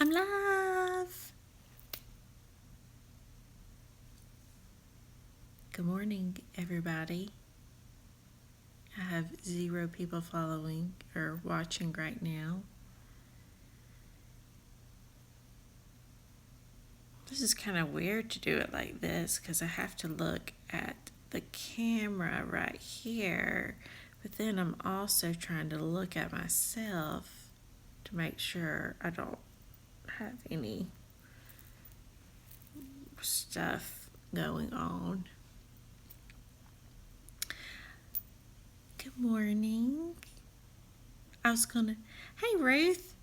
I'm live. Good morning, everybody. I have 0 people following or watching right now. This is kind of weird to do it like this because I have to look at the camera right here, but then I'm also trying to look at myself to make sure I don't have any stuff going on. Good morning. Hey Ruth.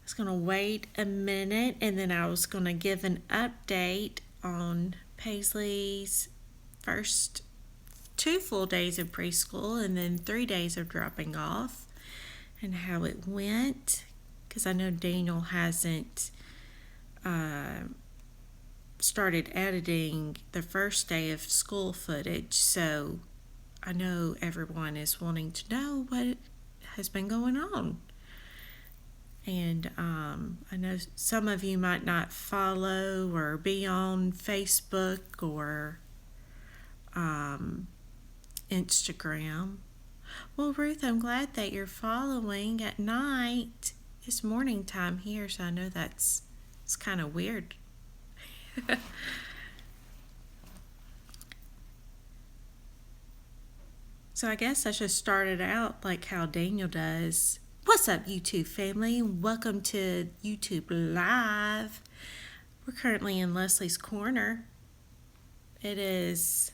I was gonna wait a minute and then I was gonna give an update on Paisley's first 2 full days of preschool and then 3 days of dropping off and how it went. Because I know Daniel hasn't started editing the first day of school footage, so I know everyone is wanting to know what has been going on. And I know some of you might not follow or be on Facebook or Instagram. Well, Ruth, I'm glad that you're following at night. It's morning time here, so I know it's kind of weird. So I guess I should start it out like how Daniel does. What's up, YouTube family? Welcome to YouTube Live. We're currently in Leslie's Corner. It is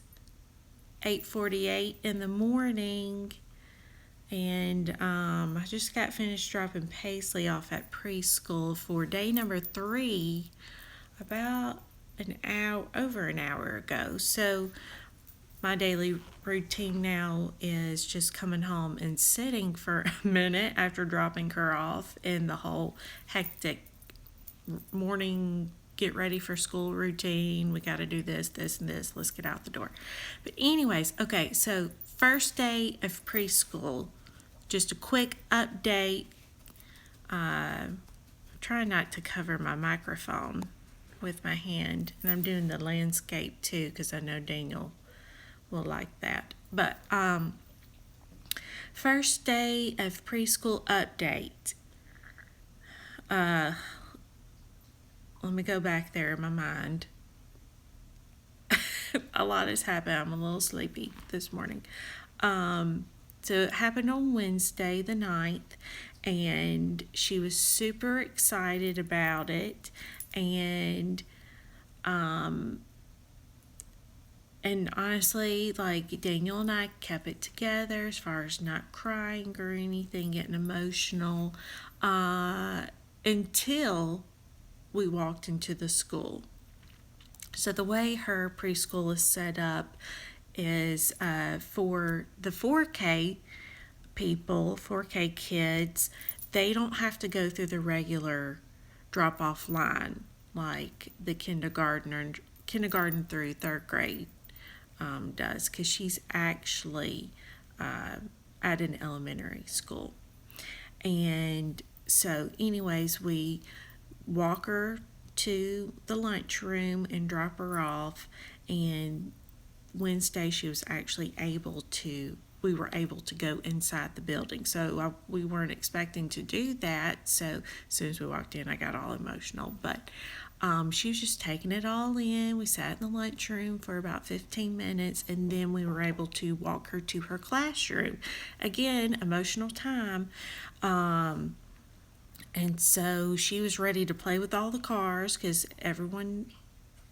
8:48 in the morning, and I just got finished dropping Paisley off at preschool for day number 3 about over an hour ago. So my daily routine now is just coming home and sitting for a minute after dropping her off in the whole hectic morning get ready for school routine. We got to do this, and this. Let's get out the door. But anyways, okay, so first day of preschool, just a quick update. Try not to cover my microphone with my hand, and I'm doing the landscape too because I know Daniel will like that. But first day of preschool update. Let me go back there in my mind. A lot has happened. I'm a little sleepy this morning. So it happened on Wednesday the 9th, and she was super excited about it. And honestly, like Daniel and I kept it together as far as not crying or anything, getting emotional, until we walked into the school. So the way her preschool is set up is for the 4K people, 4K kids, they don't have to go through the regular drop-off line like the kindergarten through 3rd grade does, because she's actually at an elementary school. And so anyways, we walk her to the lunchroom and drop her off, and Wednesday we were able to go inside the building. So we weren't expecting to do that, so as soon as we walked in I got all emotional, but she was just taking it all in. We sat in the lunchroom for about 15 minutes, and then we were able to walk her to her classroom. Again, emotional time. And so she was ready to play with all the cars because everyone,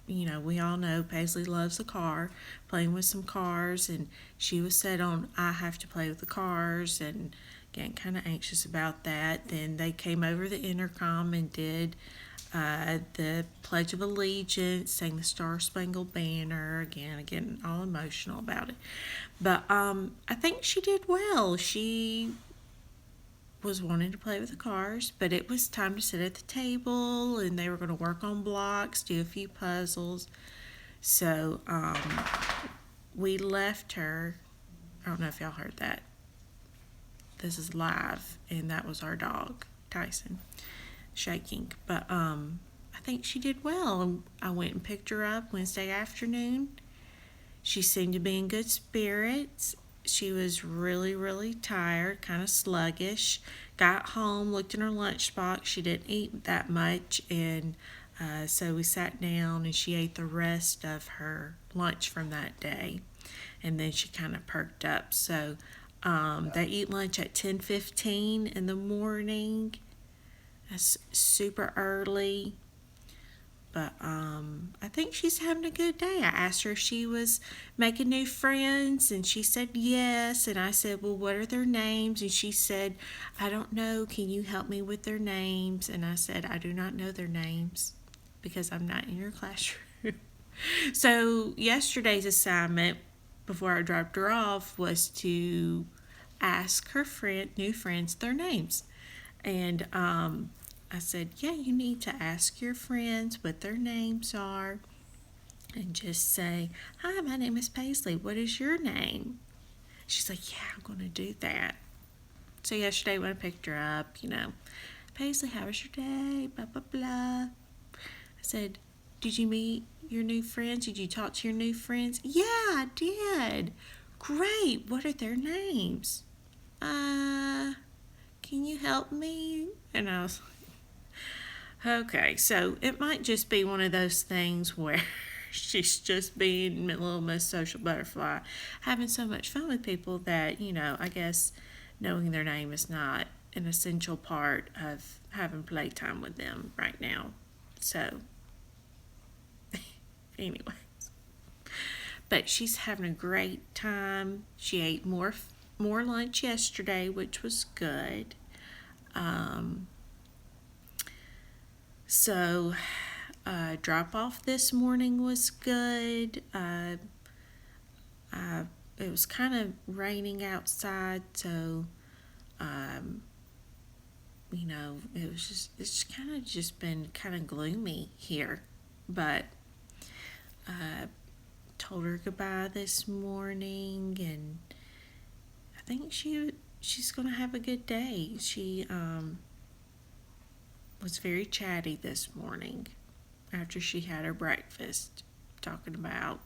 we all know Paisley loves a car, playing with some cars, and she was set on, I have to play with the cars, and getting kind of anxious about that. Then they came over the intercom and did the Pledge of Allegiance, sang the Star Spangled Banner, again, all emotional about it. But I think she did well. She was wanting to play with the cars, but it was time to sit at the table, and they were going to work on blocks, do a few puzzles. So we left her. I don't know if y'all heard that. This is live, and that was our dog. Tyson, shaking. But I think she did well. I went and picked her up Wednesday afternoon. She seemed to be in good spirits. She was really, really tired, kind of sluggish. Got home, looked in her lunchbox. She didn't eat that much, and so we sat down and she ate the rest of her lunch from that day. And then she kind of perked up. So they eat lunch at 10:15 in the morning. That's super early. But I think she's having a good day. I asked her if she was making new friends, and she said yes. And I said, well, what are their names? And she said, I don't know. Can you help me with their names? And I said, I do not know their names because I'm not in your classroom. So yesterday's assignment, before I dropped her off, was to ask her new friends their names. And I said, yeah, you need to ask your friends what their names are and just say, hi, my name is Paisley. What is your name? She's like, yeah, I'm going to do that. So yesterday when I picked her up, Paisley, how was your day? Blah, blah, blah. I said, did you meet your new friends? Did you talk to your new friends? Yeah, I did. Great. What are their names? Can you help me? And I was okay, so it might just be one of those things where she's just being a little Miss Social Butterfly, having so much fun with people that, I guess knowing their name is not an essential part of having playtime with them right now. So, anyways. But she's having a great time. She ate more lunch yesterday, which was good. So, drop off this morning was good. It was kind of raining outside, so it's kind of just been kind of gloomy here. But told her goodbye this morning, and I think she's gonna have a good day. She was very chatty this morning after she had her breakfast, talking about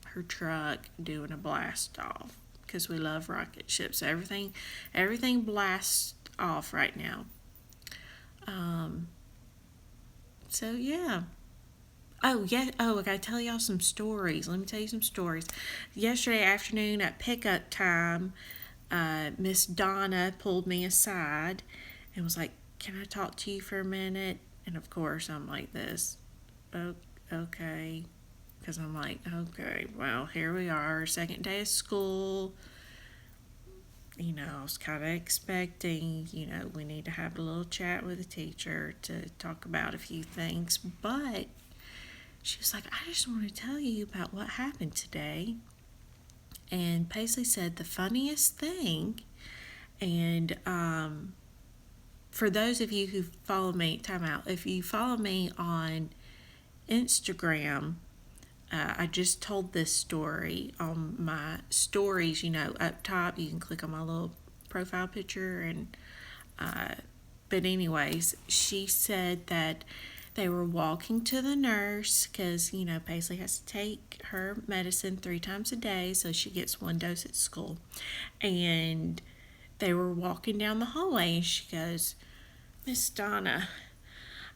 her truck doing a blast off because we love rocket ships. So everything blasts off right now. So yeah. Oh yeah. Oh, I gotta tell y'all some stories. Let me tell you some stories. Yesterday afternoon at pickup time, Miss Donna pulled me aside and was like, can I talk to you for a minute? And of course, I'm like this. Oh, okay. Because I'm like, okay, well, here we are, second day of school. I was kind of expecting, we need to have a little chat with the teacher to talk about a few things. But she was like, I just want to tell you about what happened today. And Paisley said the funniest thing, and for those of you who follow me, if you follow me on Instagram, I just told this story on my stories. Up top you can click on my little profile picture, and but anyways, she said that they were walking to the nurse because Paisley has to take her medicine 3 times a day, so she gets 1 dose at school. And they were walking down the hallway, and she goes, Miss Donna,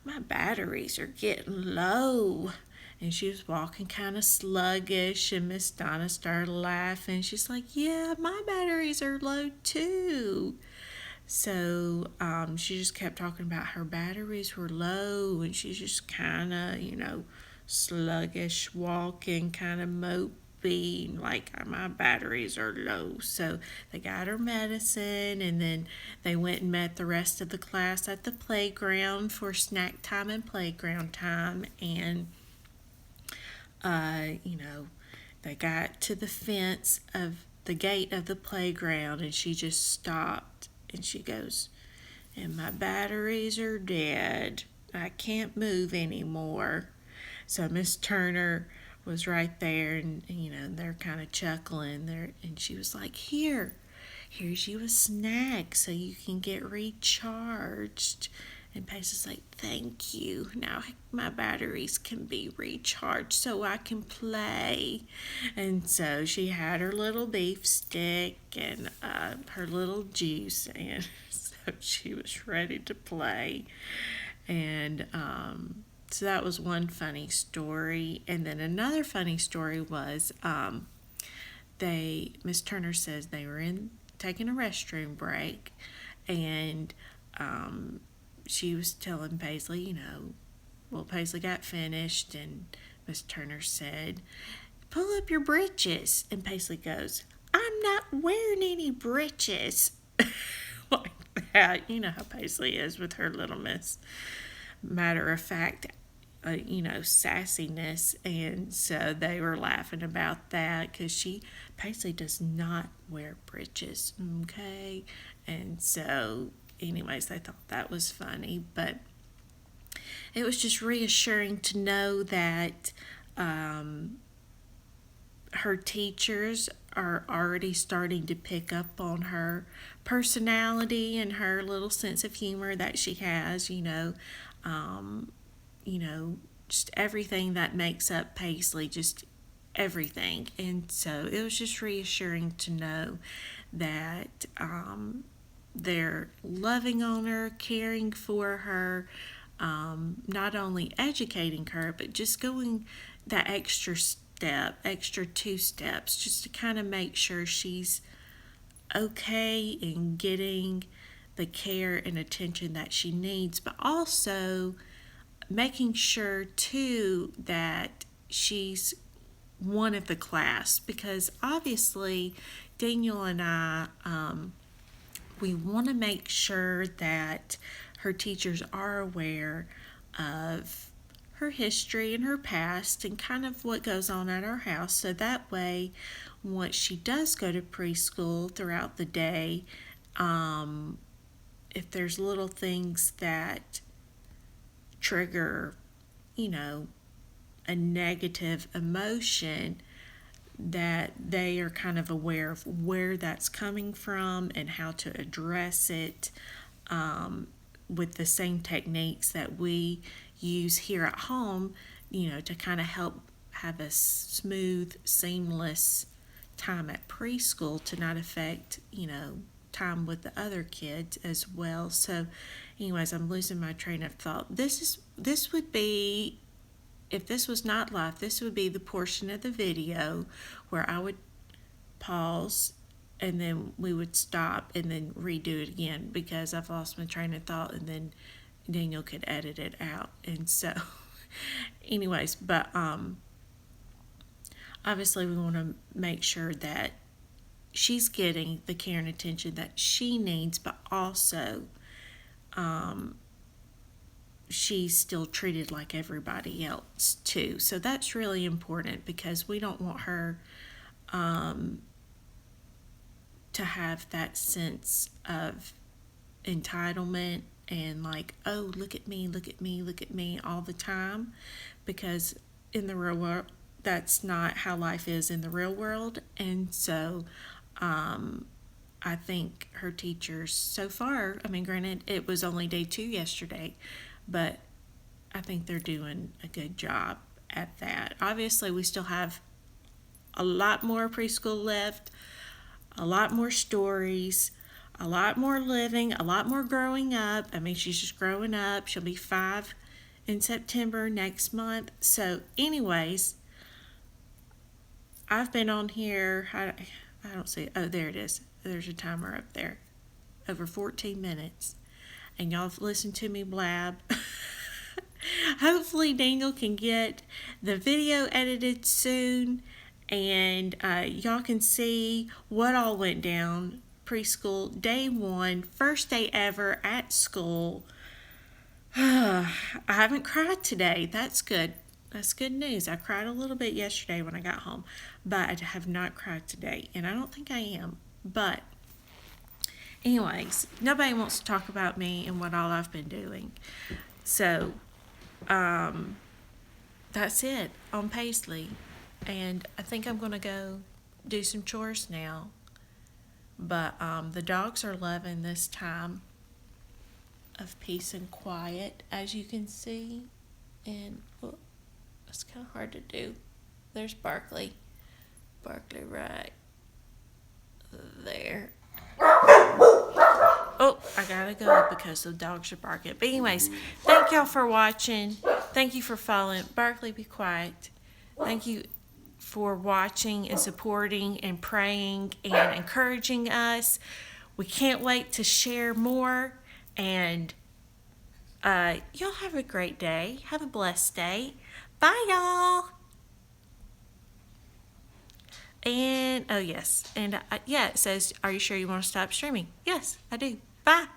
my batteries are getting low. And she was walking kind of sluggish, and Miss Donna started laughing. She's like, yeah, my batteries are low too. So she just kept talking about her batteries were low, and she's just kind of, sluggish walking, kind of mopey, like my batteries are low. So they got her medicine, and then they went and met the rest of the class at the playground for snack time and playground time. And they got to the fence of the gate of the playground, and she just stopped, and she goes, and my batteries are dead. I can't move anymore. So Miss Turner was right there, and they're kind of chuckling there, and she was like, here here's you a snack so you can get recharged. And Paisley's like, thank you. Now my batteries can be recharged so I can play. And so she had her little beef stick and her little juice. And so she was ready to play. And so that was one funny story. And then another funny story was Miss Turner says they were in taking a restroom break, and she was telling Paisley, well, Paisley got finished, and Miss Turner said, pull up your breeches. And Paisley goes, I'm not wearing any breeches. Like that. You know how Paisley is with her little miss matter of fact, sassiness. And so they were laughing about that because Paisley does not wear breeches, okay? And so, anyways, they thought that was funny, but it was just reassuring to know that her teachers are already starting to pick up on her personality and her little sense of humor that she has, just everything that makes up Paisley, just everything. And so it was just reassuring to know that they're loving on her, caring for her, not only educating her, but just going that extra step, extra 2 steps, just to kind of make sure she's okay and getting the care and attention that she needs, but also making sure too that she's one of the class, because obviously Daniel and I, we want to make sure that her teachers are aware of her history and her past and kind of what goes on at our house, so that way once she does go to preschool throughout the day, if there's little things that trigger, a negative emotion, that they are kind of aware of where that's coming from and how to address it, with the same techniques that we use here at home, to kind of help have a smooth, seamless time at preschool to not affect, time with the other kids as well. So anyways, I'm losing my train of thought. This would be, if this was not live, this would be the portion of the video where I would pause and then we would stop and then redo it again, because I've lost my train of thought, and then Daniel could edit it out. And so anyways, but obviously we want to make sure that she's getting the care and attention that she needs, but also she's still treated like everybody else too. So that's really important, because we don't want her to have that sense of entitlement and like, oh, look at me, look at me, look at me all the time, because in the real world, that's not how life is in the real world. And so I think her teachers so far, granted, it was only day 2 yesterday, but I think they're doing a good job at that. Obviously, we still have a lot more preschool left, a lot more stories, a lot more living, a lot more growing up. She's just growing up. She'll be 5 in September next month. So anyways, I've been on here, I don't see, oh, there it is. There's a timer up there. Over 14 minutes. And y'all have listened to me blab. Hopefully Daniel can get the video edited soon, and y'all can see what all went down. Preschool, day 1, first day ever at school. I haven't cried today. That's good. That's good news. I cried a little bit yesterday when I got home, but I have not cried today, and I don't think I am. But anyways, nobody wants to talk about me and what all I've been doing. So that's it on Paisley. And I think I'm going to go do some chores now. But the dogs are loving this time of peace and quiet, as you can see. And oh, it's kind of hard to do. There's Barkley. Barkley right there. Oh, I gotta go because the dogs are barking. But anyways, thank y'all for watching. Thank you for following. Barkley, be quiet. Thank you for watching and supporting and praying and encouraging us. We can't wait to share more. And y'all have a great day. Have a blessed day. Bye, y'all. And oh yes, and yeah, it says, "Are you sure you want to stop streaming?" Yes, I do. Bye.